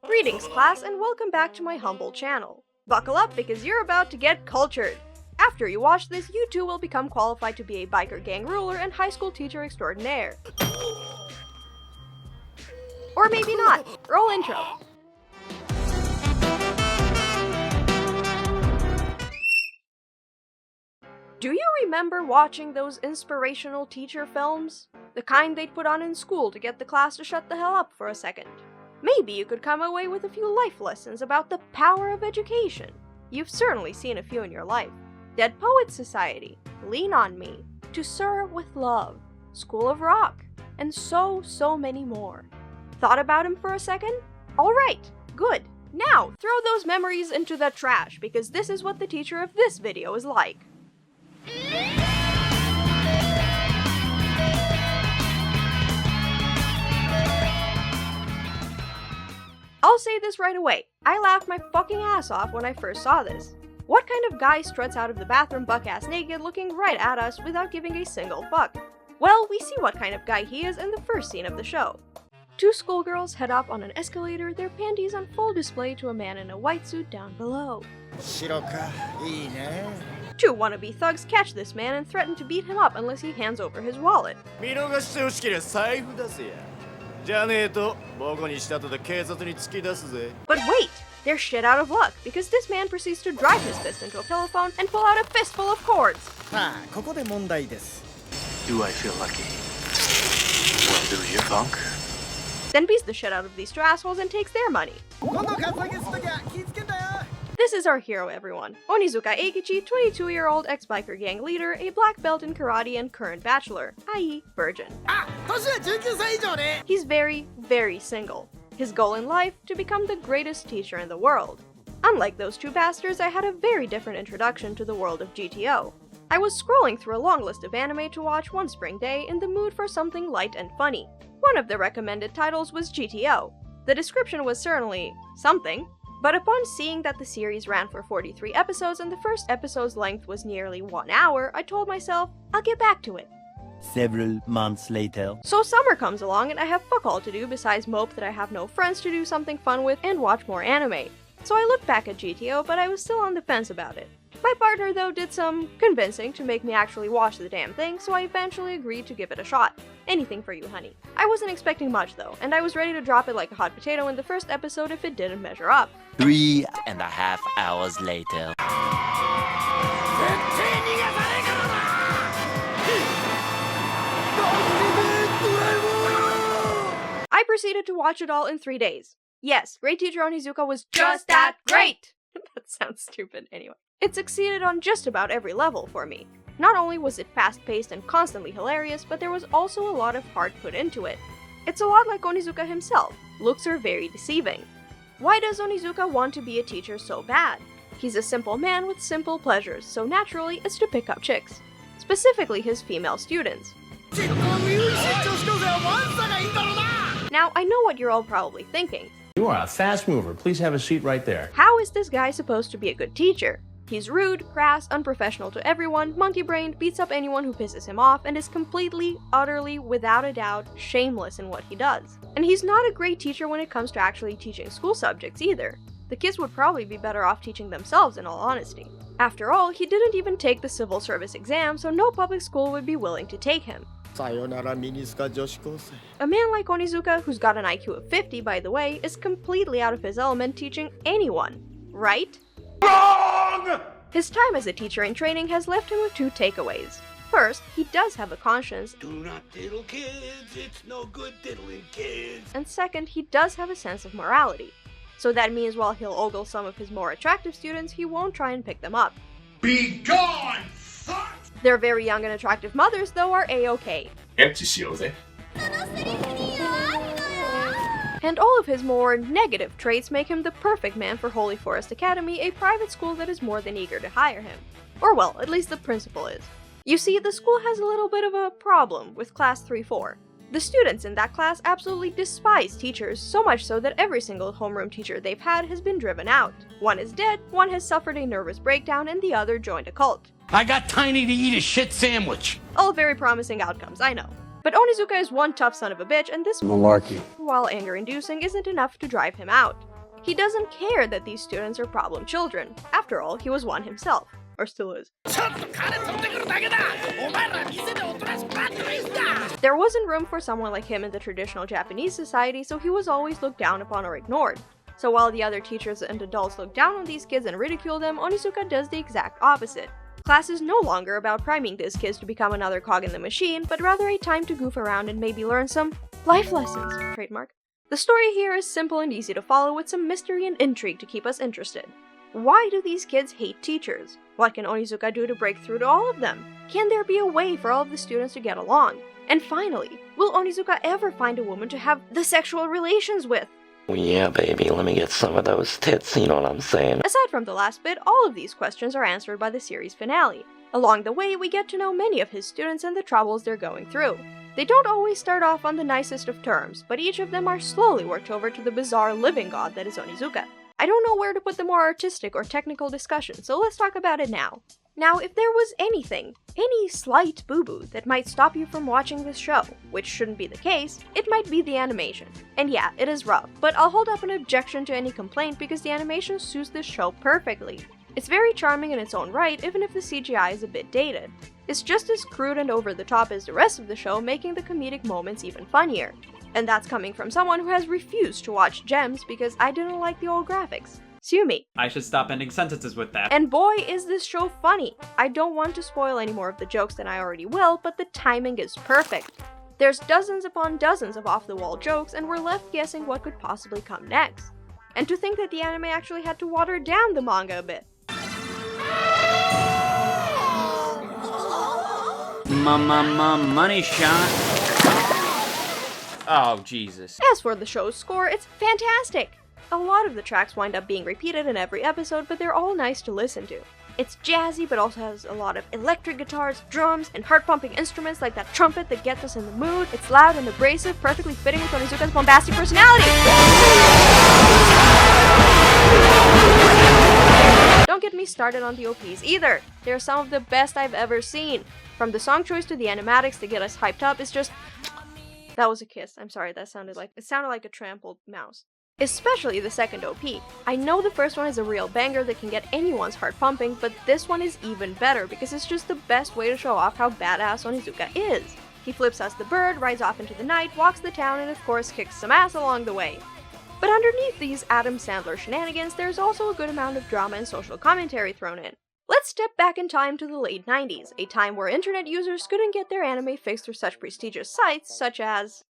Greetings class and welcome back to my humble channel. Buckle up because you're about to get cultured! After you watch this, you too will become qualified to be a biker gang ruler and high school teacher extraordinaire. Or maybe not. Roll intro. Do you remember watching those inspirational teacher films? The kind they'd put on in school to get the class to shut the hell up for a second. Maybe you could come away with a few life lessons about the power of education. You've certainly seen a few in your life. Dead Poets Society, Lean on Me, To Sir with Love, School of Rock, and so many more. Thought about him for a second? Alright, good. Now, throw those memories into the trash because this is what the teacher of this video is like. I'll say this right away, I laughed my fucking ass off when I first saw this. What kind of guy struts out of the bathroom buck-ass naked looking right at us without giving a single fuck? Well, we see what kind of guy he is in the first scene of the show. Two schoolgirls head up on an escalator, their panties on full display to a man in a white suit down below. Two wannabe thugs catch this man and threaten to beat him up unless he hands over his wallet. But wait! They're shit out of luck, because this man proceeds to drive his fist into a pillow phone and pull out a fistful of cords. Do I feel lucky? Well, do you, punk? Then beats the shit out of these two assholes and takes their money. This is our hero, everyone. Onizuka Eikichi, 22-year-old ex-biker gang leader, a black belt in karate and current bachelor, i.e. virgin. He's very single. His goal in life, to become the greatest teacher in the world. Unlike those two bastards, I had a very different introduction to the world of G.T.O. I was scrolling through a long list of anime to watch one spring day in the mood for something light and funny. One of the recommended titles was G.T.O. The description was certainly something, but upon seeing that the series ran for 43 episodes and the first episode's length was nearly 1 hour, I told myself, I'll get back to it. Several months later. So summer comes along and I have fuck all to do besides mope that I have no friends to do something fun with and watch more anime. So I looked back at GTO, but I was still on the fence about it. My partner though did some convincing to make me actually watch the damn thing, so I eventually agreed to give it a shot. Anything for you, honey. I wasn't expecting much though, and I was ready to drop it like a hot potato in the first episode if it didn't measure up. 3.5 hours later. I proceeded to watch it all in 3 days. Yes, Great Teacher Onizuka was just that great! That sounds stupid anyway. It succeeded on just about every level for me. Not only was it fast-paced and constantly hilarious, but there was also a lot of heart put into it. It's a lot like Onizuka himself. Looks are very deceiving. Why does Onizuka want to be a teacher so bad? He's a simple man with simple pleasures, so naturally it's to pick up chicks. Specifically his female students. Now, I know what you're all probably thinking. You are a fast mover. Please have a seat right there. How is this guy supposed to be a good teacher? He's rude, crass, unprofessional to everyone, monkey-brained, beats up anyone who pisses him off, and is completely, utterly, without a doubt, shameless in what he does. And he's not a great teacher when it comes to actually teaching school subjects either. The kids would probably be better off teaching themselves in all honesty. After all, he didn't even take the civil service exam, so no public school would be willing to take him. A man like Onizuka, who's got an IQ of 50 by the way, is completely out of his element teaching anyone, right? Wrong! His time as a teacher in training has left him with two takeaways. First, he does have a conscience. Do not diddle kids, it's no good diddling kids. And second, he does have a sense of morality. So that means while he'll ogle some of his more attractive students, he won't try and pick them up. Be gone, fuck! Their very young and attractive mothers, though, are a-okay. And all of his more negative traits make him the perfect man for Holy Forest Academy, a private school that is more than eager to hire him. Or well, at least the principal is. You see, the school has a little bit of a problem with Class 3-4. The students in that class absolutely despise teachers, so much so that every single homeroom teacher they've had has been driven out. One is dead, one has suffered a nervous breakdown, and the other joined a cult. I got Tiny to eat a shit sandwich. All very promising outcomes, I know. But Onizuka is one tough son of a bitch, and this malarkey, while anger-inducing, isn't enough to drive him out. He doesn't care that these students are problem children. After all, he was one himself. Or still is. There wasn't room for someone like him in the traditional Japanese society, so he was always looked down upon or ignored. So while the other teachers and adults look down on these kids and ridicule them, Onizuka does the exact opposite. Class is no longer about priming these kids to become another cog in the machine, but rather a time to goof around and maybe learn some life lessons. Trademark. The story here is simple and easy to follow with some mystery and intrigue to keep us interested. Why do these kids hate teachers? What can Onizuka do to break through to all of them? Can there be a way for all of the students to get along? And finally, will Onizuka ever find a woman to have the sexual relations with? Yeah, baby, let me get some of those tits, you know what I'm saying? Aside from the last bit, all of these questions are answered by the series finale. Along the way, we get to know many of his students and the troubles they're going through. They don't always start off on the nicest of terms, but each of them are slowly worked over to the bizarre living god that is Onizuka. I don't know where to put the more artistic or technical discussion, so let's talk about it now. Now, if there was anything, any slight boo-boo that might stop you from watching this show, which shouldn't be the case, it might be the animation. And yeah, it is rough, but I'll hold up an objection to any complaint because the animation suits this show perfectly. It's very charming in its own right, even if the CGI is a bit dated. It's just as crude and over the top as the rest of the show, making the comedic moments even funnier. And that's coming from someone who has refused to watch Gems because I didn't like the old graphics. Sue me. I should stop ending sentences with that. And boy, is this show funny! I don't want to spoil any more of the jokes than I already will, but the timing is perfect. There's dozens upon dozens of off-the-wall jokes, and we're left guessing what could possibly come next. And to think that the anime actually had to water down the manga a bit. Money shot. Oh, Jesus. As for the show's score, it's fantastic! A lot of the tracks wind up being repeated in every episode, but they're all nice to listen to. It's jazzy, but also has a lot of electric guitars, drums, and heart-pumping instruments like that trumpet that gets us in the mood. It's loud and abrasive, perfectly fitting with Onizuka's bombastic personality! Don't get me started on the OPs either. They're some of the best I've ever seen. From the song choice to the animatics to get us hyped up, it's just... That was a kiss. I'm sorry, it sounded like a trampled mouse. Especially the second OP. I know the first one is a real banger that can get anyone's heart pumping, but this one is even better because it's just the best way to show off how badass Onizuka is. He flips us the bird, rides off into the night, walks the town, and of course kicks some ass along the way. But underneath these Adam Sandler shenanigans, there's also a good amount of drama and social commentary thrown in. Let's step back in time to the late 90s, a time where internet users couldn't get their anime fixed through such prestigious sites such as...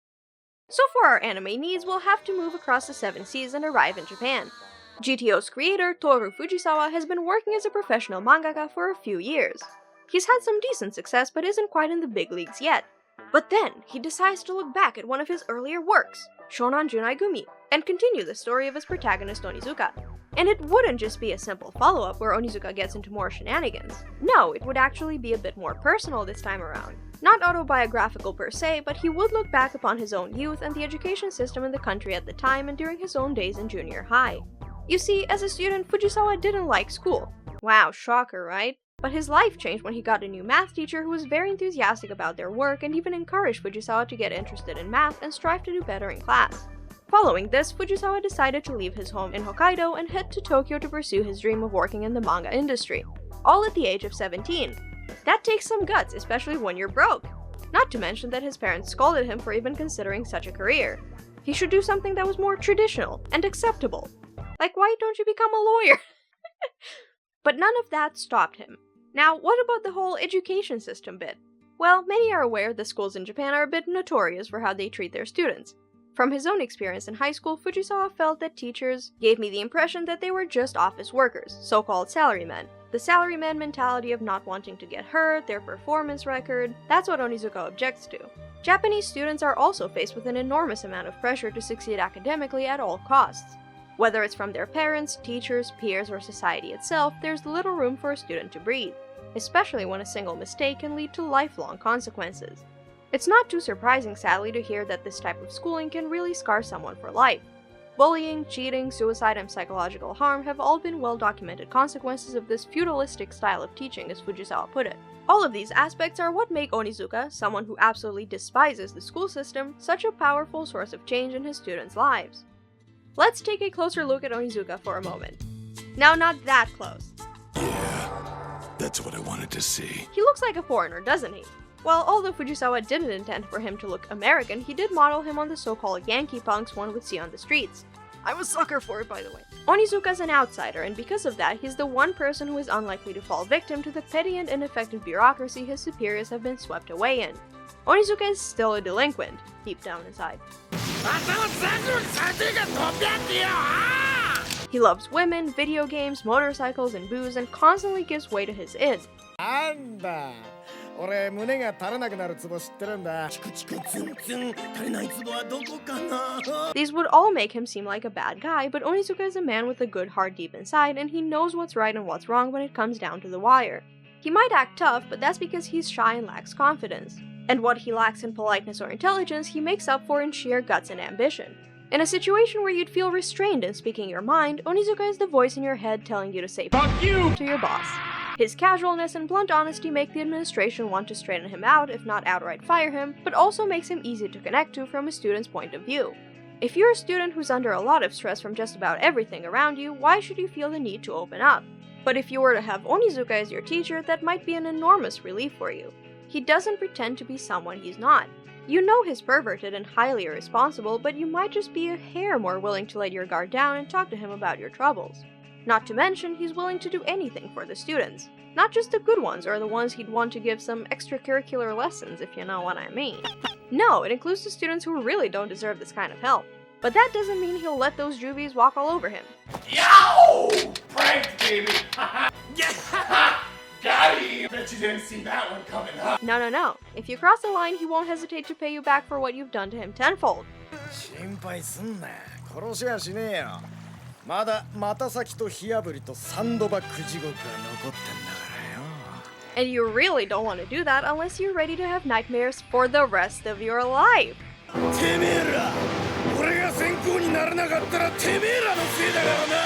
So for our anime needs, we'll have to move across the 7 seas and arrive in Japan. GTO's creator, Toru Fujisawa, has been working as a professional mangaka for a few years. He's had some decent success, but isn't quite in the big leagues yet. But then, he decides to look back at one of his earlier works, Shonan Junai Gumi, and continue the story of his protagonist Onizuka. And it wouldn't just be a simple follow-up where Onizuka gets into more shenanigans. No, it would actually be a bit more personal this time around. Not autobiographical per se, but he would look back upon his own youth and the education system in the country at the time and during his own days in junior high. You see, as a student, Fujisawa didn't like school. Wow, shocker, right? But his life changed when he got a new math teacher who was very enthusiastic about their work and even encouraged Fujisawa to get interested in math and strive to do better in class. Following this, Fujisawa decided to leave his home in Hokkaido and head to Tokyo to pursue his dream of working in the manga industry, all at the age of 17. That takes some guts, especially when you're broke. Not to mention that his parents scolded him for even considering such a career. He should do something that was more traditional and acceptable. Like, why don't you become a lawyer? But none of that stopped him. Now, what about the whole education system bit? Well, many are aware the schools in Japan are a bit notorious for how they treat their students. From his own experience in high school, Fujisawa felt that teachers gave me the impression that they were just office workers, so-called salarymen. The salaryman mentality of not wanting to get hurt, their performance record, that's what Onizuka objects to. Japanese students are also faced with an enormous amount of pressure to succeed academically at all costs. Whether it's from their parents, teachers, peers, or society itself, there's little room for a student to breathe, especially when a single mistake can lead to lifelong consequences. It's not too surprising, sadly, to hear that this type of schooling can really scar someone for life. Bullying, cheating, suicide, and psychological harm have all been well-documented consequences of this feudalistic style of teaching, as Fujisawa put it. All of these aspects are what make Onizuka, someone who absolutely despises the school system, such a powerful source of change in his students' lives. Let's take a closer look at Onizuka for a moment. Now, not that close. Yeah, that's what I wanted to see. He looks like a foreigner, doesn't he? Well, although Fujisawa didn't intend for him to look American, he did model him on the so-called Yankee punks one would see on the streets. I'm a sucker for it, by the way. Onizuka's an outsider, and because of that, he's the one person who is unlikely to fall victim to the petty and ineffective bureaucracy his superiors have been swept away in. Onizuka is still a delinquent, deep down inside. He loves women, video games, motorcycles, and booze, and constantly gives way to his id. Panda! 俺胸が足らなくなるツボ知ってるんだ。全然足りないツボはどこかな These would all make him seem like a bad guy, but Onizuka is a man with a good heart deep inside, and he knows what's right and what's wrong when it comes down to the wire. He might act tough, but that's because he's shy and lacks confidence. And what he lacks in politeness or intelligence, he makes up for in sheer guts and ambition. In a situation where you'd feel restrained in speaking your mind, Onizuka is the voice in your head telling you to say "fuck you" to your boss. His casualness and blunt honesty make the administration want to straighten him out, if not outright fire him, but also makes him easy to connect to from a student's point of view. If you're a student who's under a lot of stress from just about everything around you, why should you feel the need to open up? But if you were to have Onizuka as your teacher, that might be an enormous relief for you. He doesn't pretend to be someone he's not. You know he's perverted and highly irresponsible, but you might just be a hair more willing to let your guard down and talk to him about your troubles. Not to mention, he's willing to do anything for the students. Not just the good ones or the ones he'd want to give some extracurricular lessons, if you know what I mean. No, it includes the students who really don't deserve this kind of help. But that doesn't mean he'll let those juvies walk all over him. Yo! Pranked, baby! Got him! Bet you didn't see that one coming, huh? No. If you cross the line, he won't hesitate to pay you back for what you've done to him tenfold. 心配すんな。殺しはしねえよ。まだ股先と火炙りとサンドバッグ地獄が残ってんだからよ。And you really don't want to do that unless you're ready to have nightmares for the rest of your life. てめえら俺が先行にならなかったらてめえらのせいだからな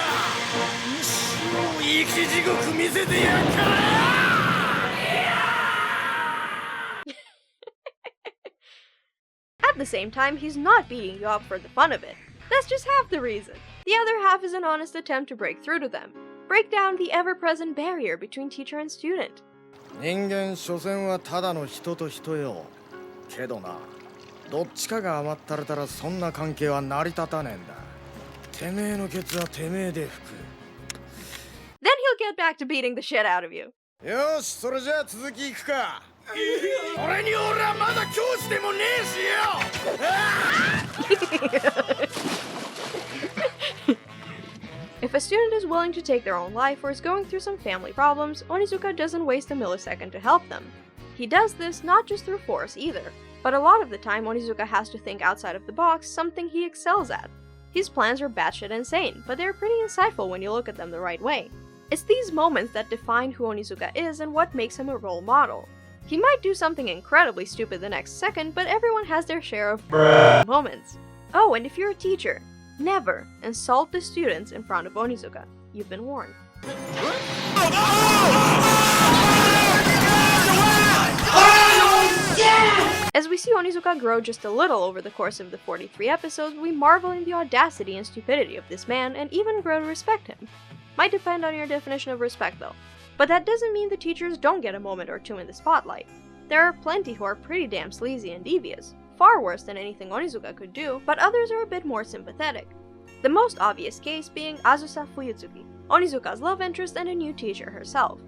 生き地獄見せてやるから At the same time, he's not beating you up for the fun of it. That's just half the reason. The other half is an honest attempt to break through to them. Break down the ever-present barrier between teacher and student. 人間所詮はただの人と人よ。けどな、どっちかが甘ったれたらそんな関係は成り立たねえんだ。てめえのケツはてめえで拭く。Then he'll get back to beating the shit out of you. よし、それじゃあ続きいくか。俺に俺はまだ教師でもねえしよ If a student is willing to take their own life or is going through some family problems, Onizuka doesn't waste a millisecond to help them. He does this not just through force either, but a lot of the time Onizuka has to think outside of the box, something he excels at. His plans are batshit insane, but they're pretty insightful when you look at them the right way. It's these moments that define who Onizuka is and what makes him a role model. He might do something incredibly stupid the next second, but everyone has their share of moments. Oh, and if you're a teacher, never insult the students in front of Onizuka. You've been warned. As we see Onizuka grow just a little over the course of the 43 episodes, we marvel in the audacity and stupidity of this man and even grow to respect him. Might depend on your definition of respect though. But that doesn't mean the teachers don't get a moment or two in the spotlight. There are plenty who are pretty damn sleazy and devious, far worse than anything Onizuka could do, but others are a bit more sympathetic. The most obvious case being Azusa Fuyutsuki, Onizuka's love interest and a new teacher herself.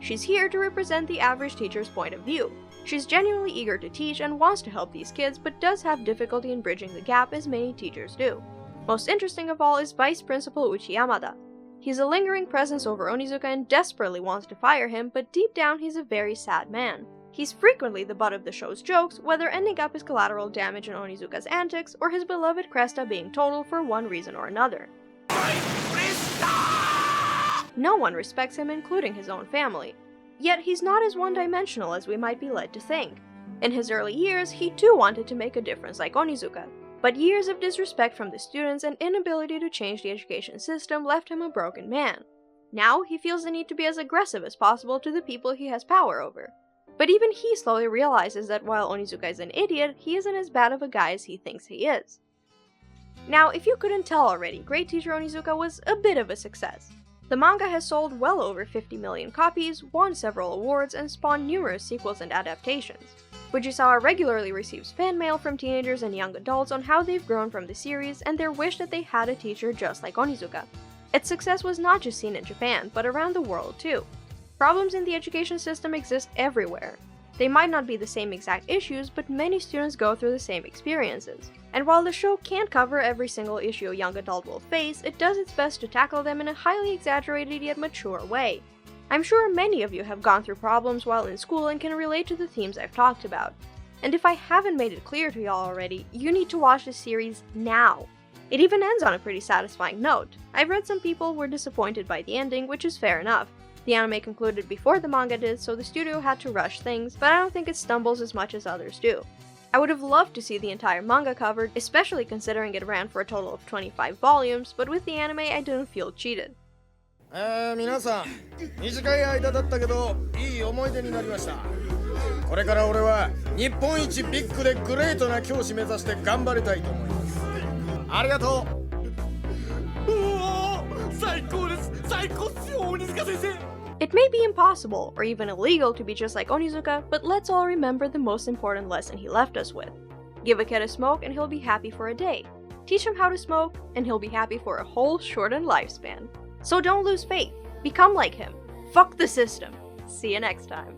She's here to represent the average teacher's point of view. She's genuinely eager to teach and wants to help these kids, but does have difficulty in bridging the gap as many teachers do. Most interesting of all is Vice Principal Uchi Yamada. He's a lingering presence over Onizuka and desperately wants to fire him, but deep down he's a very sad man. He's frequently the butt of the show's jokes, whether ending up as collateral damage in Onizuka's antics, or his beloved Cresta being total for one reason or another. No one respects him, including his own family. Yet he's not as one-dimensional as we might be led to think. In his early years, he too wanted to make a difference like Onizuka. But years of disrespect from the students and inability to change the education system left him a broken man. Now he feels the need to be as aggressive as possible to the people he has power over. But even he slowly realizes that while Onizuka is an idiot, he isn't as bad of a guy as he thinks he is. Now, if you couldn't tell already, Great Teacher Onizuka was a bit of a success. The manga has sold well over 50 million copies, won several awards, and spawned numerous sequels and adaptations. Fujisawa regularly receives fan mail from teenagers and young adults on how they've grown from the series and their wish that they had a teacher just like Onizuka. Its success was not just seen in Japan, but around the world too. Problems in the education system exist everywhere. They might not be the same exact issues, but many students go through the same experiences. And while the show can't cover every single issue a young adult will face, it does its best to tackle them in a highly exaggerated yet mature way. I'm sure many of you have gone through problems while in school and can relate to the themes I've talked about. And if I haven't made it clear to y'all already, you need to watch this series now. It even ends on a pretty satisfying note. I've read some people were disappointed by the ending, which is fair enough. The anime concluded before the manga did, so the studio had to rush things, but I don't think it stumbles as much as others do. I would have loved to see the entire manga covered, especially considering it ran for a total of 25 volumes, but with the anime I didn't feel cheated. 皆さん、短い間だったけど、いい思い出になりました。これから俺は日本一ビッグでグレートな教師目指して頑張りたいと思います。ありがとう。うおー、最高です。最高っすよ、鬼塚先生。It may be impossible, or even illegal, to be just like Onizuka, but let's all remember the most important lesson he left us with. Give a kid a smoke and he'll be happy for a day. Teach him how to smoke and he'll be happy for a whole shortened lifespan. So don't lose faith. Become like him. Fuck the system. See you next time.